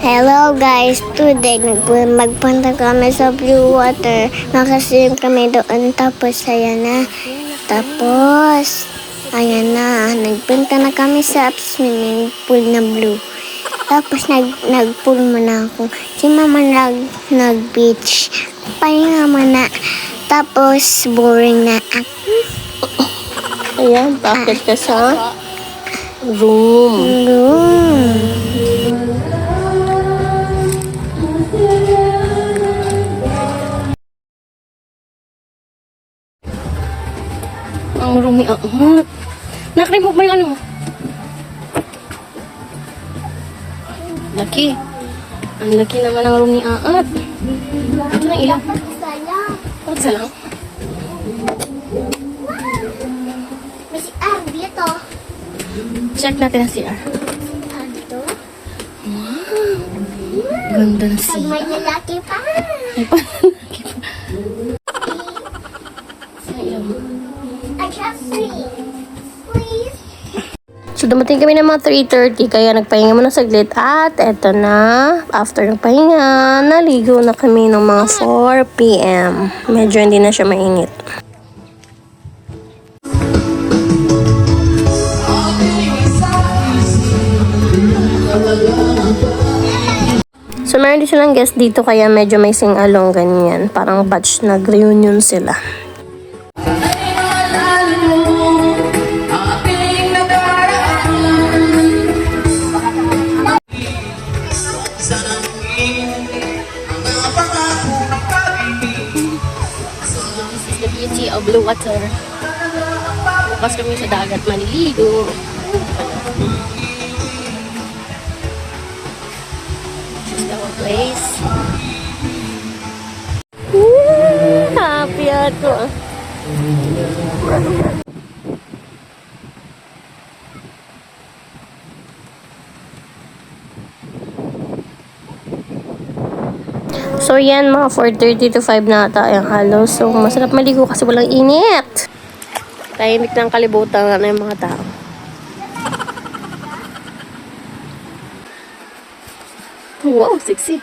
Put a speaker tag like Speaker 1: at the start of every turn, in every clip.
Speaker 1: Hello guys, today magpunta kami sa Blue Water. Makasim kami doon tapos ayan na. Nagpunta na kami sa swimming pool na blue. Tapos nag-pool muna ako. Si mama nag-beach. Pahinga muna. Tapos boring na ako.
Speaker 2: Ayan, bakit ka sa room? Ang rumi ang Nakrimove mo yung ano mo. Laki. Ang laki naman ng room ni Aat. Ito na ilang. Pagsa lang.
Speaker 1: May si R dito.
Speaker 2: Check natin ang CR.
Speaker 1: Dito?
Speaker 2: Wow. Ganda na
Speaker 1: Pag may lalaki pa.
Speaker 2: May panalaki pa. Sa ilang.
Speaker 1: I just see. Please.
Speaker 2: So, dumating kami ng mga 3:30, kaya nagpahinga muna saglit. At eto na, after ng pahinga, naligo na kami ng mga 4 p.m. Medyo hindi na siya mainit. So, meron din silang guest dito, kaya medyo may sing-along ganyan. Parang batch nag-reunion sila. The beauty of blue water. Bukas kami sa dagat maliligo. This is our place. Happy ako. So yan, mga 4:30 to 5 na ata yung halo. So masarap maligo kasi walang init. Tahimik ng kalibutan na yung mga tao. Wow, sexy.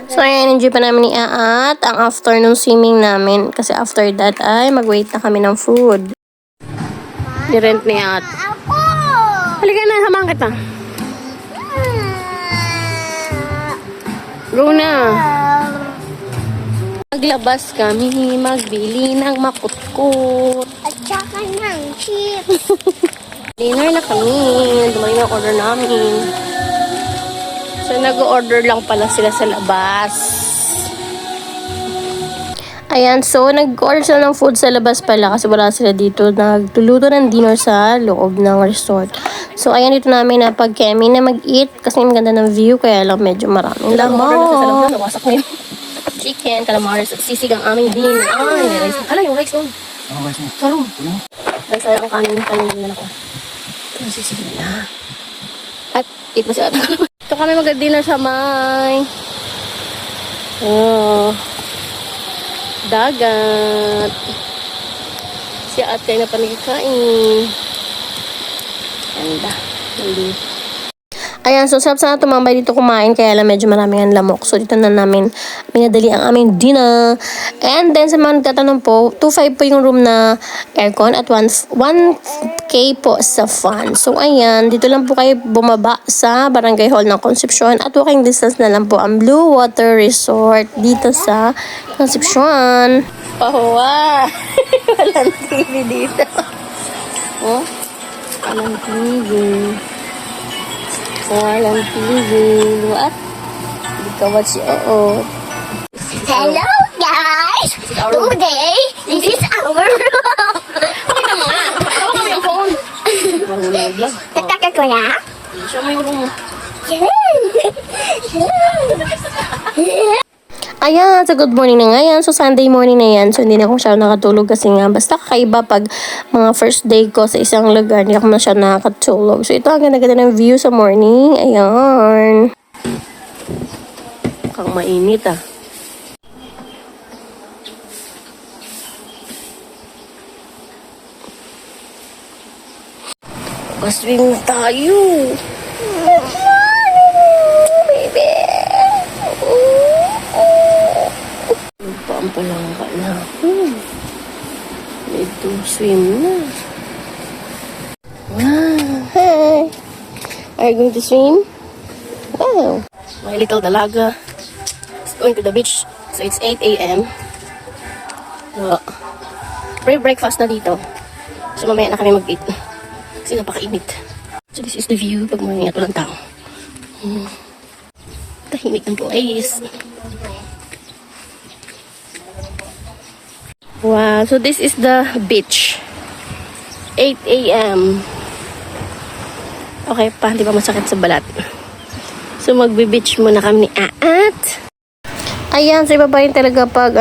Speaker 2: So ayan, enjoy pa namin ni Aat ang afternoon swimming namin. Kasi after that ay mag-wait na kami ng food. Nirent ni Aat. Halika na, samahan kita. Go na. Maglabas kami, magbili ng makutkot.
Speaker 1: At saka ng chip.
Speaker 2: Dinner na kami. Dumating ang order namin. So, nag-order lang pala sila sa labas. Ayan, so nag-order sila ng food sa labas pala kasi wala sila dito. Nagtuluto ng dinner sa loob ng resort. So, ayan, dito namin na pag-kemi na mag-eat kasi maganda ng view kaya lang medyo maraming lamang. Nawasak mo yung chicken, calamares at sisig ang aming dinner. Ay, may rice. Hala, yung rice doon. Sarong. Rice ay ang kanin na ako. Yung sisig nila. At, eat mo siya. Ito kami mag-dinner sa may. Oh. Dagat. Si ate na panigkain. Ganda. Hindi. Ayan, so sarap sana tumambay dito kumain kaya lang medyo maraming ang lamok. So dito na namin minadali ang aming dinner. And then sa mga nagtatanong po, 2.5 po yung room na aircon at 1K po sa fan. So ayan, dito lang po kayo bumaba sa Barangay Hall ng Concepcion at walking distance na lang po ang Blue Water Resort dito sa Concepcion. Pahuwa! Walang TV dito. Oh, walang TV. Walang TV. What? Hindi ka watch. Oo.
Speaker 1: Hello guys! Today, this is our room.
Speaker 2: Pakita mo nga. Tawa kami ang phone. Walang vlog.
Speaker 1: Tataka ko na?
Speaker 2: Show mo yung room mo. Ayan, so good morning na ngayon. So Sunday morning na yan. So hindi na ako masyadong nakatulog kasi nga basta kakaiba pag mga first day ko sa isang lugar. Hindi ako masyadong nakatulog. So ito ang ganda-ganda ng view sa morning. Ayan. Mukhang mainit ah. Paswim tayo. Baby. Pampalang ka na. Need to swim na. Wow. Hi. Are you going to swim? Wow. My little dalaga is going to the beach. So it's 8 a.m. Breakfast na dito. So mamaya na kami mag-eat. Kasi napakainit. So this is the view pag mga ito ng tao. Tahimik ng place. Wow, so this is the beach. 8 a.m. Okay pa, hindi pa masakit sa balat. So magbe-beach muna kami ni Aat. Ayan, sa iba pa rin talaga pag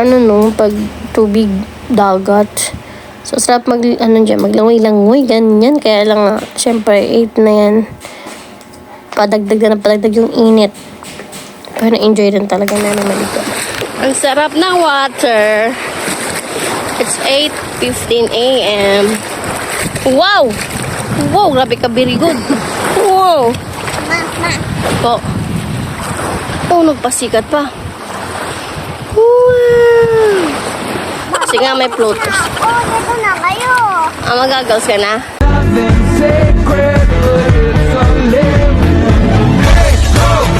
Speaker 2: pag tubig dagat. So sarap maglangoy-langoy, ganyan. Kaya lang, syempre, 8 na yan. Padagdag yung init. Pero na-enjoy rin talaga namin malito. Ang sarap ng water. It's 8:15 a.m. Wow! Wow, grabe ka, very good. Wow! Po. Oh, nagpasikat pa. Wow! Kasi nga may floaters.
Speaker 1: Oh, dito na kayo.
Speaker 2: Magagals ka na?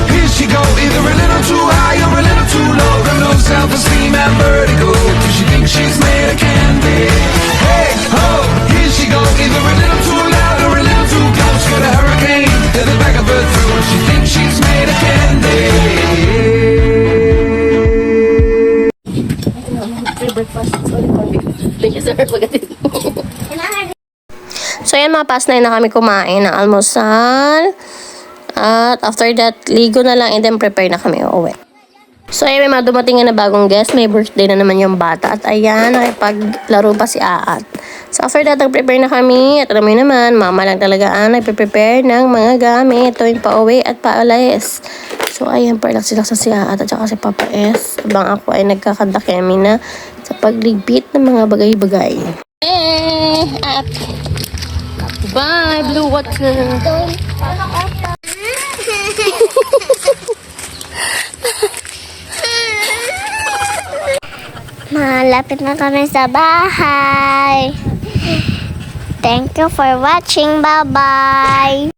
Speaker 3: Here she go, either a little too high or a little too low. Got no self-esteem and vertigo. Does she think she's made of candy? Hey, ho, here she go, either a little too loud or a little too close. Got a hurricane to the back of her throat. She thinks she's made of candy.
Speaker 2: Free breakfast. Sorry, thank you, sir. Pagdating. So, yan, mga past 9 na kami kumain ng almusal. At after that, ligo na lang and then prepare na kami uuwi. So, ayun, may mga dumating na bagong guest. May birthday na naman yung bata. At ayan, nakipaglaro pa si Aat. So, after that, nag-prepare na kami. At alam mo naman, mama lang talaga ang nag-prepare ng mga gamit. Tuwing pauwi at paalis. So, ayan, relax sila sa si Aat at saka si Papa S. Habang ako ay nagkakanta kami na sa pagligpit ng mga bagay-bagay. At bye, blue water.
Speaker 1: Malapit na kami sa bahay. Thank you for watching. Bye-bye.